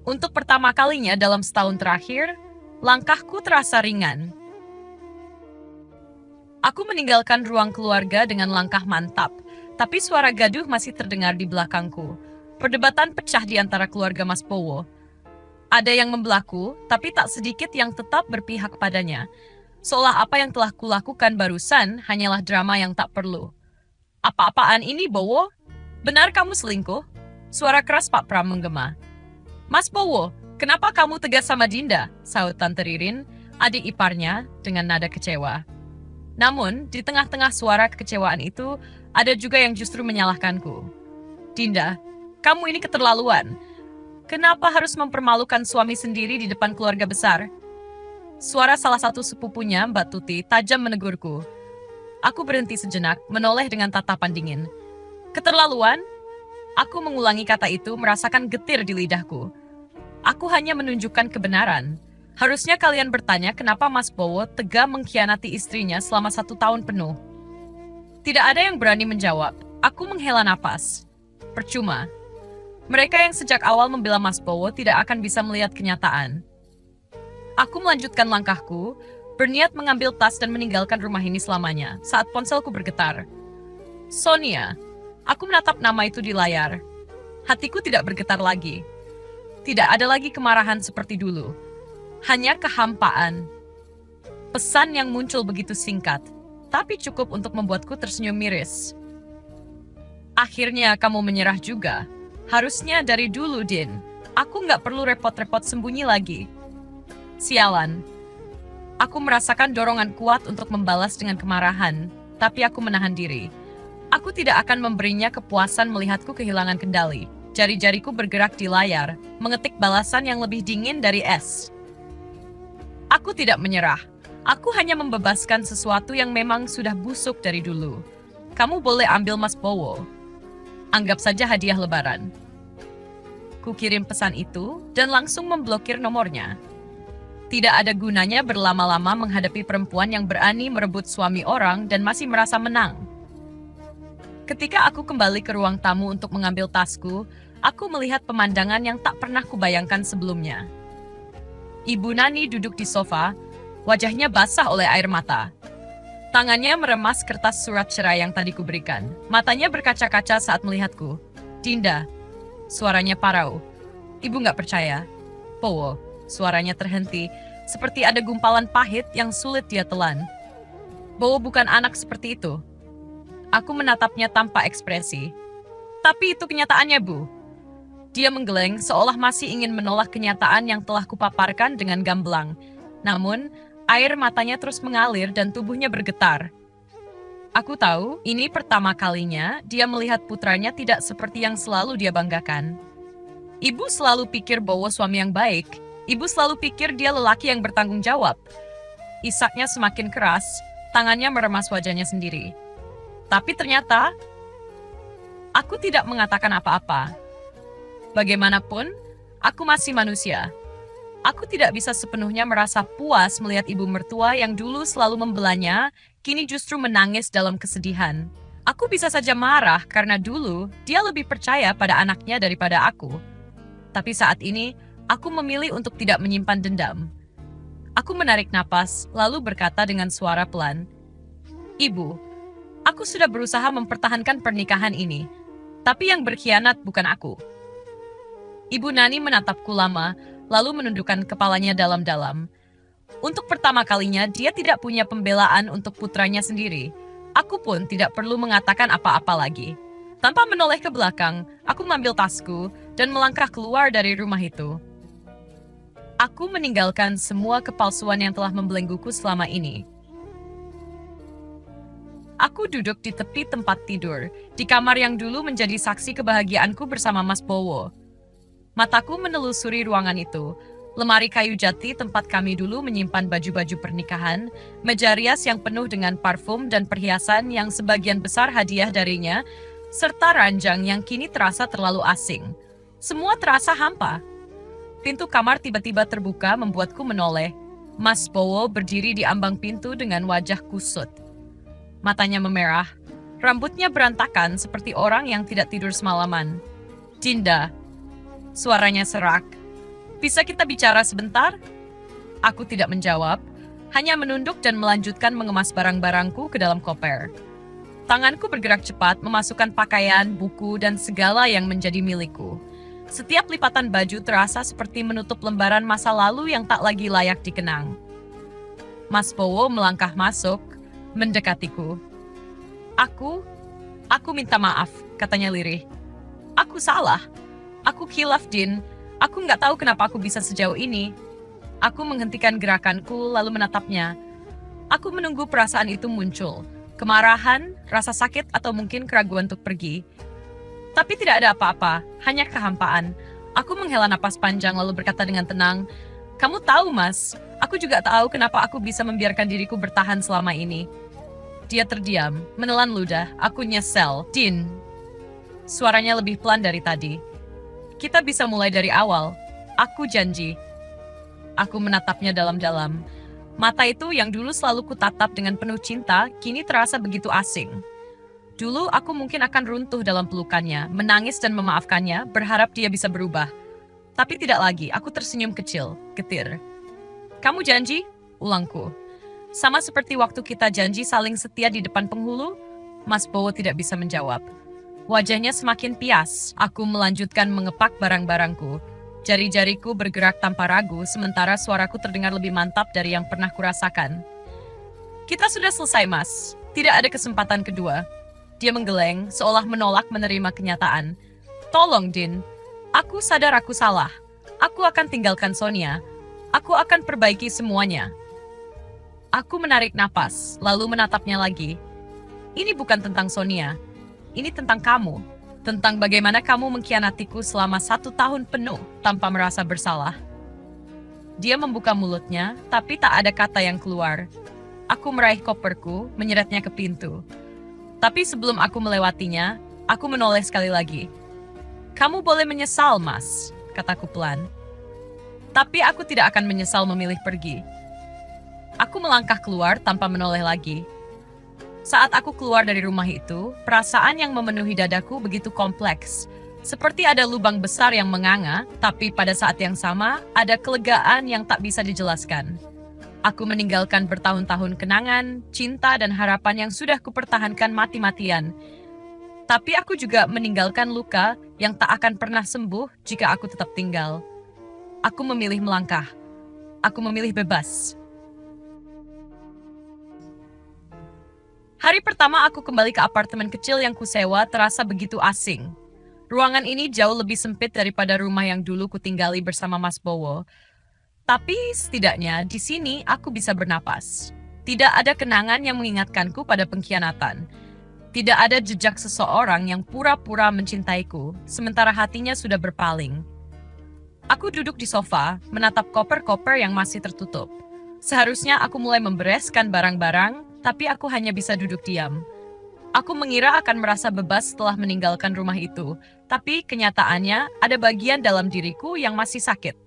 Untuk pertama kalinya dalam setahun terakhir, langkahku terasa ringan. Aku meninggalkan ruang keluarga dengan langkah mantap, tapi suara gaduh masih terdengar di belakangku. Perdebatan pecah di antara keluarga Mas Bowo. Ada yang membelaku, tapi tak sedikit yang tetap berpihak padanya. Seolah apa yang telah kulakukan barusan hanyalah drama yang tak perlu. Apa-apaan ini, Bowo? Benar kamu selingkuh? Suara keras Pak Pram menggema. Mas Bowo, kenapa kamu tegas sama Dinda? Sahut Tante Ririn, adik iparnya, dengan nada kecewa. Namun, di tengah-tengah suara kekecewaan itu, ada juga yang justru menyalahkanku. Dinda, kamu ini keterlaluan. Kenapa harus mempermalukan suami sendiri di depan keluarga besar? Suara salah satu sepupunya, Mbak Tuti, tajam menegurku. Aku berhenti sejenak, menoleh dengan tatapan dingin. Keterlaluan? Aku mengulangi kata itu, merasakan getir di lidahku. Aku hanya menunjukkan kebenaran. Harusnya kalian bertanya kenapa Mas Bowo tega mengkhianati istrinya selama 1 tahun penuh. Tidak ada yang berani menjawab. Aku menghela napas. Percuma. Mereka yang sejak awal membela Mas Bowo tidak akan bisa melihat kenyataan. Aku melanjutkan langkahku, berniat mengambil tas dan meninggalkan rumah ini selamanya, saat ponselku bergetar. Sonia, aku menatap nama itu di layar. Hatiku tidak bergetar lagi. Tidak ada lagi kemarahan seperti dulu. Hanya kehampaan. Pesan yang muncul begitu singkat, tapi cukup untuk membuatku tersenyum miris. Akhirnya kamu menyerah juga. Harusnya dari dulu, Din. Aku nggak perlu repot-repot sembunyi lagi. Sialan. Aku merasakan dorongan kuat untuk membalas dengan kemarahan, tapi aku menahan diri. Aku tidak akan memberinya kepuasan melihatku kehilangan kendali. Jari-jariku bergerak di layar, mengetik balasan yang lebih dingin dari es. Aku tidak menyerah. Aku hanya membebaskan sesuatu yang memang sudah busuk dari dulu. Kamu boleh ambil Mas Bowo. Anggap saja hadiah lebaran. Ku kirim pesan itu dan langsung memblokir nomornya. Tidak ada gunanya berlama-lama menghadapi perempuan yang berani merebut suami orang dan masih merasa menang. Ketika aku kembali ke ruang tamu untuk mengambil tasku, Aku melihat pemandangan yang tak pernah kubayangkan sebelumnya. Ibu Nani duduk di sofa, wajahnya basah oleh air mata. Tangannya meremas kertas surat cerai yang tadi kuberikan. Matanya berkaca-kaca saat melihatku. Dinda, suaranya parau. Ibu nggak percaya. Powo, suaranya terhenti, seperti ada gumpalan pahit yang sulit dia telan. Bowo bukan anak seperti itu. Aku menatapnya tanpa ekspresi. Tapi itu kenyataannya, Bu. Dia menggeleng seolah masih ingin menolak kenyataan yang telah kupaparkan dengan gamblang. Namun, air matanya terus mengalir dan tubuhnya bergetar. Aku tahu, ini pertama kalinya dia melihat putranya tidak seperti yang selalu dia banggakan. Ibu selalu pikir Bowo suami yang baik. Ibu selalu pikir dia lelaki yang bertanggung jawab. Isaknya semakin keras, tangannya meremas wajahnya sendiri. Tapi ternyata, aku tidak mengatakan apa-apa. Bagaimanapun, aku masih manusia. Aku tidak bisa sepenuhnya merasa puas melihat ibu mertua yang dulu selalu membelanya, kini justru menangis dalam kesedihan. Aku bisa saja marah karena dulu dia lebih percaya pada anaknya daripada aku. Tapi saat ini, aku memilih untuk tidak menyimpan dendam. Aku menarik napas, lalu berkata dengan suara pelan, "Ibu, aku sudah berusaha mempertahankan pernikahan ini, tapi yang berkhianat bukan aku." Ibu Nani menatapku lama, lalu menundukkan kepalanya dalam-dalam. Untuk pertama kalinya, dia tidak punya pembelaan untuk putranya sendiri. Aku pun tidak perlu mengatakan apa-apa lagi. Tanpa menoleh ke belakang, aku mengambil tasku dan melangkah keluar dari rumah itu. Aku meninggalkan semua kepalsuan yang telah membelengguku selama ini. Aku duduk di tepi tempat tidur, di kamar yang dulu menjadi saksi kebahagiaanku bersama Mas Bowo. Mataku menelusuri ruangan itu, lemari kayu jati tempat kami dulu menyimpan baju-baju pernikahan, meja rias yang penuh dengan parfum dan perhiasan yang sebagian besar hadiah darinya, serta ranjang yang kini terasa terlalu asing. Semua terasa hampa. Pintu kamar tiba-tiba terbuka membuatku menoleh. Mas Bowo berdiri di ambang pintu dengan wajah kusut. Matanya memerah, rambutnya berantakan seperti orang yang tidak tidur semalaman. "Dinda," suaranya serak. "Bisa kita bicara sebentar?" Aku tidak menjawab, hanya menunduk dan melanjutkan mengemas barang-barangku ke dalam koper. Tanganku bergerak cepat memasukkan pakaian, buku, dan segala yang menjadi milikku. Setiap lipatan baju terasa seperti menutup lembaran masa lalu yang tak lagi layak dikenang. Mas Bowo melangkah masuk, mendekatiku. Aku minta maaf," katanya lirih. "Aku salah. Aku khilaf, Din. Aku nggak tahu kenapa aku bisa sejauh ini." Aku menghentikan gerakanku lalu menatapnya. Aku menunggu perasaan itu muncul. Kemarahan, rasa sakit, atau mungkin keraguan untuk pergi. Tapi tidak ada apa-apa, hanya kehampaan. Aku menghela napas panjang lalu berkata dengan tenang, "Kamu tahu, Mas, aku juga tahu kenapa aku bisa membiarkan diriku bertahan selama ini." Dia terdiam, menelan ludah. Aku nyesel. "Din." Suaranya lebih pelan dari tadi. "Kita bisa mulai dari awal. Aku janji." Aku menatapnya dalam-dalam. Mata itu yang dulu selalu kutatap dengan penuh cinta, kini terasa begitu asing. Dulu aku mungkin akan runtuh dalam pelukannya, menangis dan memaafkannya, berharap dia bisa berubah. Tapi tidak lagi, aku tersenyum kecil, getir. "Kamu janji?" ulangku. Sama seperti waktu kita janji saling setia di depan penghulu, Mas Bowo tidak bisa menjawab. Wajahnya semakin pias, aku melanjutkan mengepak barang-barangku. Jari-jariku bergerak tanpa ragu, sementara suaraku terdengar lebih mantap dari yang pernah kurasakan. "Kita sudah selesai, Mas. Tidak ada kesempatan kedua." Dia menggeleng, seolah menolak menerima kenyataan. "Tolong, Din. Aku sadar aku salah. Aku akan tinggalkan Sonia. Aku akan perbaiki semuanya." Aku menarik napas, lalu menatapnya lagi. "Ini bukan tentang Sonia. Ini tentang kamu. Tentang bagaimana kamu mengkhianatiku selama 1 tahun penuh tanpa merasa bersalah." Dia membuka mulutnya, tapi tak ada kata yang keluar. Aku meraih koperku, menyeretnya ke pintu. Tapi sebelum aku melewatinya, aku menoleh sekali lagi. "Kamu boleh menyesal, Mas," kataku pelan. "Tapi aku tidak akan menyesal memilih pergi." Aku melangkah keluar tanpa menoleh lagi. Saat aku keluar dari rumah itu, perasaan yang memenuhi dadaku begitu kompleks. Seperti ada lubang besar yang menganga, tapi pada saat yang sama ada kelegaan yang tak bisa dijelaskan. Aku meninggalkan bertahun-tahun kenangan, cinta, dan harapan yang sudah kupertahankan mati-matian. Tapi aku juga meninggalkan luka yang tak akan pernah sembuh jika aku tetap tinggal. Aku memilih melangkah. Aku memilih bebas. Hari pertama aku kembali ke apartemen kecil yang kusewa terasa begitu asing. Ruangan ini jauh lebih sempit daripada rumah yang dulu kutinggali bersama Mas Bowo. Tapi setidaknya di sini aku bisa bernapas. Tidak ada kenangan yang mengingatkanku pada pengkhianatan. Tidak ada jejak seseorang yang pura-pura mencintaiku, sementara hatinya sudah berpaling. Aku duduk di sofa, menatap koper-koper yang masih tertutup. Seharusnya aku mulai membereskan barang-barang, tapi aku hanya bisa duduk diam. Aku mengira akan merasa bebas setelah meninggalkan rumah itu, tapi kenyataannya ada bagian dalam diriku yang masih sakit.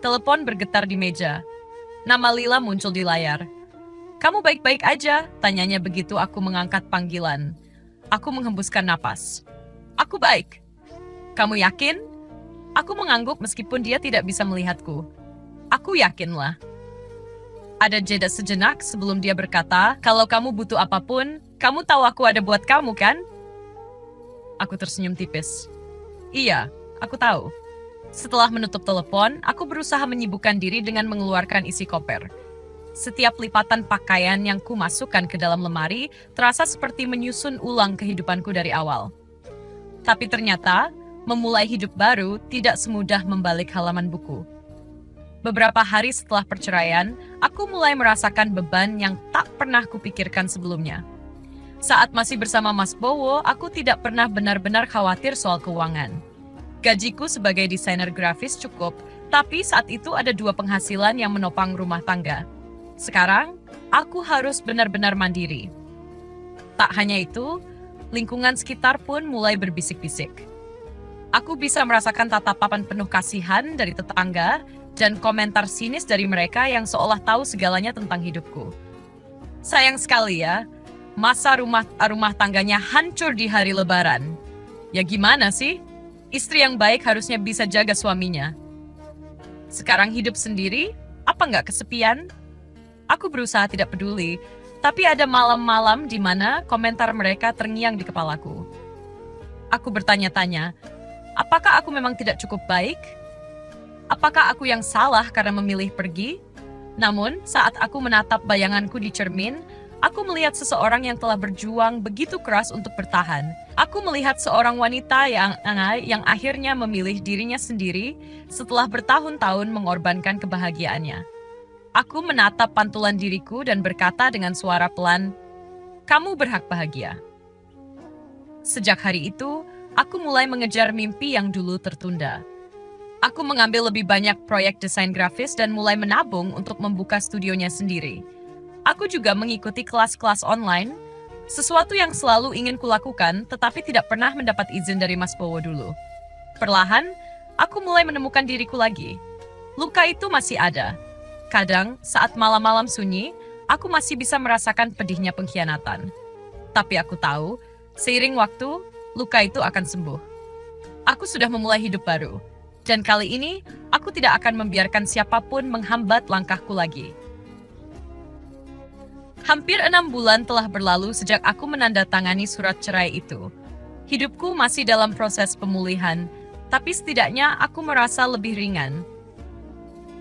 Telepon bergetar di meja. Nama Lila muncul di layar. "Kamu baik-baik aja?" tanyanya begitu aku mengangkat panggilan. Aku menghembuskan napas. "Aku baik." "Kamu yakin?" Aku mengangguk meskipun dia tidak bisa melihatku. "Aku yakinlah." Ada jeda sejenak sebelum dia berkata, "Kalau kamu butuh apapun, kamu tahu aku ada buat kamu, kan?" Aku tersenyum tipis. "Iya, aku tahu." Setelah menutup telepon, aku berusaha menyibukkan diri dengan mengeluarkan isi koper. Setiap lipatan pakaian yang kumasukkan ke dalam lemari terasa seperti menyusun ulang kehidupanku dari awal. Tapi ternyata, memulai hidup baru tidak semudah membalik halaman buku. Beberapa hari setelah perceraian, aku mulai merasakan beban yang tak pernah kupikirkan sebelumnya. Saat masih bersama Mas Bowo, aku tidak pernah benar-benar khawatir soal keuangan. Gajiku sebagai desainer grafis cukup, tapi saat itu ada 2 penghasilan yang menopang rumah tangga. Sekarang, aku harus benar-benar mandiri. Tak hanya itu, lingkungan sekitar pun mulai berbisik-bisik. Aku bisa merasakan tatapan penuh kasihan dari tetangga dan komentar sinis dari mereka yang seolah tahu segalanya tentang hidupku. Sayang sekali ya, masa rumah tangganya hancur di hari Lebaran. Ya gimana sih? Istri yang baik harusnya bisa jaga suaminya. Sekarang hidup sendiri, apa nggak kesepian? Aku berusaha tidak peduli, tapi ada malam-malam di mana komentar mereka terngiang di kepalaku. Aku bertanya-tanya, apakah aku memang tidak cukup baik? Apakah aku yang salah karena memilih pergi? Namun, saat aku menatap bayanganku di cermin, aku melihat seseorang yang telah berjuang begitu keras untuk bertahan. Aku melihat seorang wanita yang akhirnya memilih dirinya sendiri setelah bertahun-tahun mengorbankan kebahagiaannya. Aku menatap pantulan diriku dan berkata dengan suara pelan, "Kamu berhak bahagia." Sejak hari itu, aku mulai mengejar mimpi yang dulu tertunda. Aku mengambil lebih banyak proyek desain grafis dan mulai menabung untuk membuka studionya sendiri. Aku juga mengikuti kelas-kelas online, sesuatu yang selalu ingin kulakukan tetapi tidak pernah mendapat izin dari Mas Bowo dulu. Perlahan, aku mulai menemukan diriku lagi. Luka itu masih ada. Kadang, saat malam-malam sunyi, aku masih bisa merasakan pedihnya pengkhianatan. Tapi aku tahu, seiring waktu, luka itu akan sembuh. Aku sudah memulai hidup baru. Dan kali ini, aku tidak akan membiarkan siapapun menghambat langkahku lagi. Hampir 6 bulan telah berlalu sejak aku menandatangani surat cerai itu. Hidupku masih dalam proses pemulihan, tapi setidaknya aku merasa lebih ringan.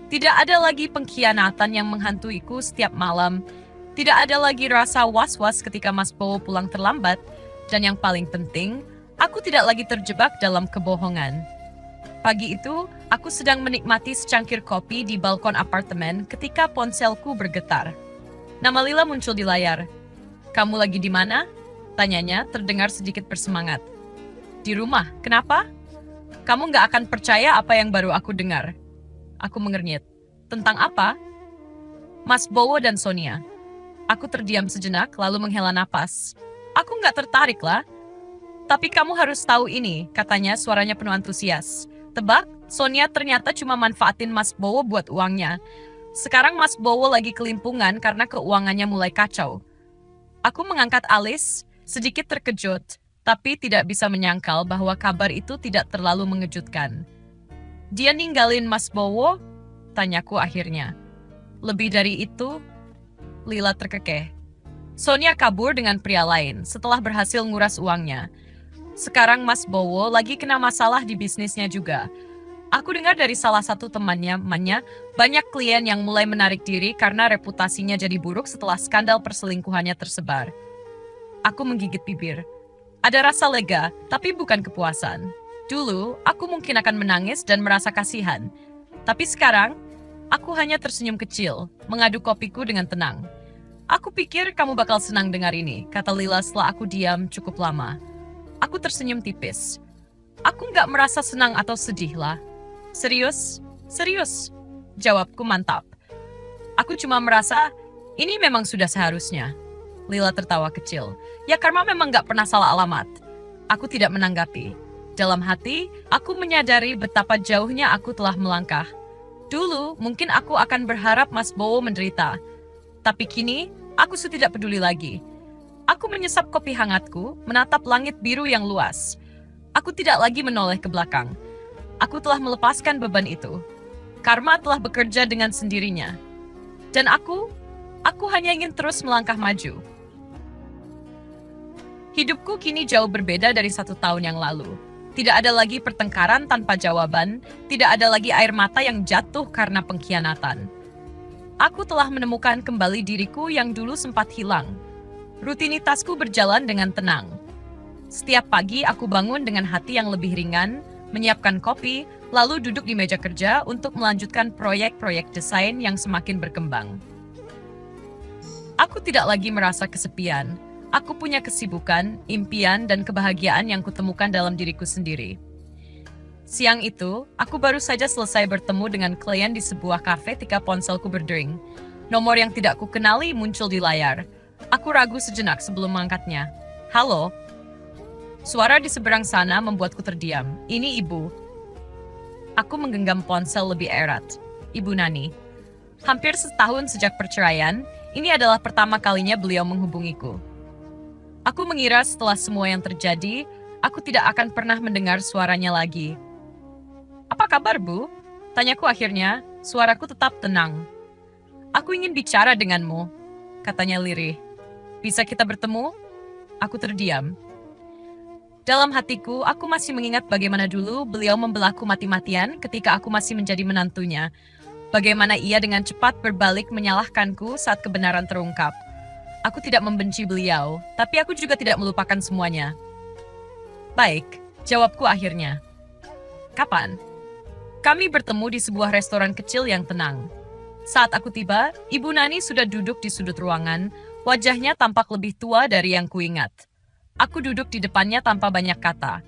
Tidak ada lagi pengkhianatan yang menghantuiku setiap malam. Tidak ada lagi rasa was-was ketika Mas Bowo pulang terlambat. Dan yang paling penting, aku tidak lagi terjebak dalam kebohongan. Pagi itu, aku sedang menikmati secangkir kopi di balkon apartemen ketika ponselku bergetar. Nama Lila muncul di layar. "Kamu lagi di mana?" tanyanya terdengar sedikit bersemangat. "Di rumah, kenapa?" "Kamu nggak akan percaya apa yang baru aku dengar." Aku mengernyit. "Tentang apa?" "Mas Bowo dan Sonia." Aku terdiam sejenak lalu menghela napas. "Aku nggak tertarik lah." "Tapi kamu harus tahu ini," katanya suaranya penuh antusias. "Tebak, Sonia ternyata cuma manfaatin Mas Bowo buat uangnya. Sekarang Mas Bowo lagi kelimpungan karena keuangannya mulai kacau." Aku mengangkat alis, sedikit terkejut. tapi tidak bisa menyangkal bahwa kabar itu tidak terlalu mengejutkan. "Dia ninggalin Mas Bowo?" tanyaku akhirnya. "Lebih dari itu?" Lila terkekeh. "Sonia kabur dengan pria lain setelah berhasil nguras uangnya. Sekarang Mas Bowo lagi kena masalah di bisnisnya juga. Aku dengar dari salah satu temannya, banyak klien yang mulai menarik diri karena reputasinya jadi buruk setelah skandal perselingkuhannya tersebar." Aku menggigit bibir. Ada rasa lega, tapi bukan kepuasan. Dulu, aku mungkin akan menangis dan merasa kasihan. Tapi sekarang, aku hanya tersenyum kecil, mengaduk kopiku dengan tenang. "Aku pikir kamu bakal senang dengar ini," kata Lila setelah aku diam cukup lama. Aku tersenyum tipis. "Aku nggak merasa senang atau sedih lah." "Serius? Serius?" Jawabku mantap. "Aku cuma merasa, ini memang sudah seharusnya." Lila tertawa kecil. "Ya karma memang gak pernah salah alamat." Aku tidak menanggapi. Dalam hati, aku menyadari betapa jauhnya aku telah melangkah. Dulu, mungkin aku akan berharap Mas Bowo menderita. Tapi kini, aku sudah tidak peduli lagi. Aku menyesap kopi hangatku, menatap langit biru yang luas. Aku tidak lagi menoleh ke belakang. Aku telah melepaskan beban itu. Karma telah bekerja dengan sendirinya. Dan aku hanya ingin terus melangkah maju. Hidupku kini jauh berbeda dari 1 tahun yang lalu. Tidak ada lagi pertengkaran tanpa jawaban, tidak ada lagi air mata yang jatuh karena pengkhianatan. Aku telah menemukan kembali diriku yang dulu sempat hilang. Rutinitasku berjalan dengan tenang. Setiap pagi aku bangun dengan hati yang lebih ringan, menyiapkan kopi, lalu duduk di meja kerja untuk melanjutkan proyek-proyek desain yang semakin berkembang. Aku tidak lagi merasa kesepian. Aku punya kesibukan, impian, dan kebahagiaan yang kutemukan dalam diriku sendiri. Siang itu, aku baru saja selesai bertemu dengan klien di sebuah kafe ketika ponselku berdering. Nomor yang tidak kukenali muncul di layar. Aku ragu sejenak sebelum mengangkatnya. "Halo?" Suara di seberang sana membuatku terdiam. "Ini Ibu." Aku menggenggam ponsel lebih erat. "Ibu Nani." Hampir setahun sejak perceraian, ini adalah pertama kalinya beliau menghubungiku. Aku mengira setelah semua yang terjadi, aku tidak akan pernah mendengar suaranya lagi. "Apa kabar, Bu?" tanyaku akhirnya, suaraku tetap tenang. "Aku ingin bicara denganmu," katanya lirih. "Bisa kita bertemu?" Aku terdiam. Dalam hatiku, aku masih mengingat bagaimana dulu beliau membelaku mati-matian ketika aku masih menjadi menantunya. Bagaimana ia dengan cepat berbalik menyalahkanku saat kebenaran terungkap. Aku tidak membenci beliau, tapi aku juga tidak melupakan semuanya. "Baik," jawabku akhirnya. "Kapan?" Kami bertemu di sebuah restoran kecil yang tenang. Saat aku tiba, Ibu Nani sudah duduk di sudut ruangan, wajahnya tampak lebih tua dari yang kuingat. Aku duduk di depannya tanpa banyak kata.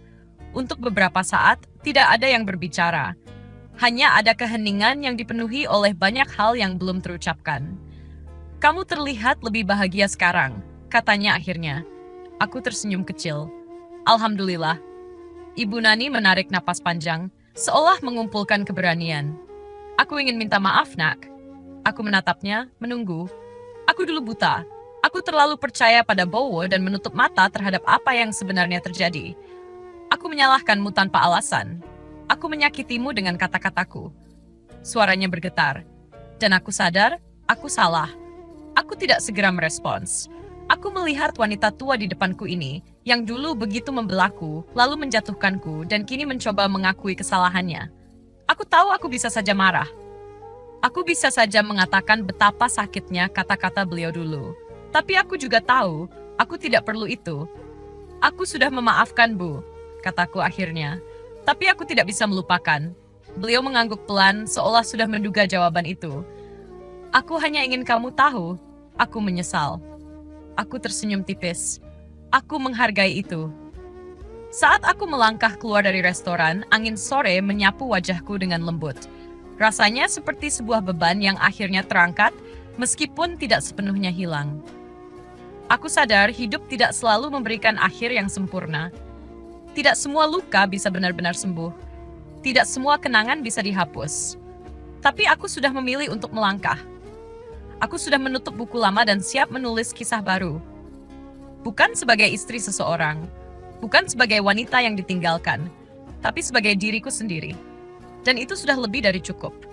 Untuk beberapa saat, tidak ada yang berbicara. Hanya ada keheningan yang dipenuhi oleh banyak hal yang belum terucapkan. "Kamu terlihat lebih bahagia sekarang," katanya akhirnya. Aku tersenyum kecil. "Alhamdulillah." Ibu Nani menarik napas panjang, seolah mengumpulkan keberanian. "Aku ingin minta maaf, Nak." Aku menatapnya, menunggu. Aku dulu buta. Aku terlalu percaya pada Bowo dan menutup mata terhadap apa yang sebenarnya terjadi. Aku menyalahkanmu tanpa alasan. Aku menyakitimu dengan kata-kataku. Suaranya bergetar. Dan aku sadar, aku salah. Aku tidak segera merespons. Aku melihat wanita tua di depanku ini, yang dulu begitu membelaku, lalu menjatuhkanku, dan kini mencoba mengakui kesalahannya. Aku tahu aku bisa saja marah. Aku bisa saja mengatakan betapa sakitnya kata-kata beliau dulu. Tapi aku juga tahu, aku tidak perlu itu. "Aku sudah memaafkan, Bu," kataku akhirnya. Tapi aku tidak bisa melupakan. Beliau mengangguk pelan, seolah sudah menduga jawaban itu. "Aku hanya ingin kamu tahu, aku menyesal." Aku tersenyum tipis. Aku menghargai itu. Saat aku melangkah keluar dari restoran, angin sore menyapu wajahku dengan lembut. Rasanya seperti sebuah beban yang akhirnya terangkat, meskipun tidak sepenuhnya hilang. Aku sadar hidup tidak selalu memberikan akhir yang sempurna. Tidak semua luka bisa benar-benar sembuh. Tidak semua kenangan bisa dihapus. Tapi aku sudah memilih untuk melangkah. Aku sudah menutup buku lama dan siap menulis kisah baru. Bukan sebagai istri seseorang, Bukan sebagai wanita yang ditinggalkan, tapi sebagai diriku sendiri. Dan itu sudah lebih dari cukup.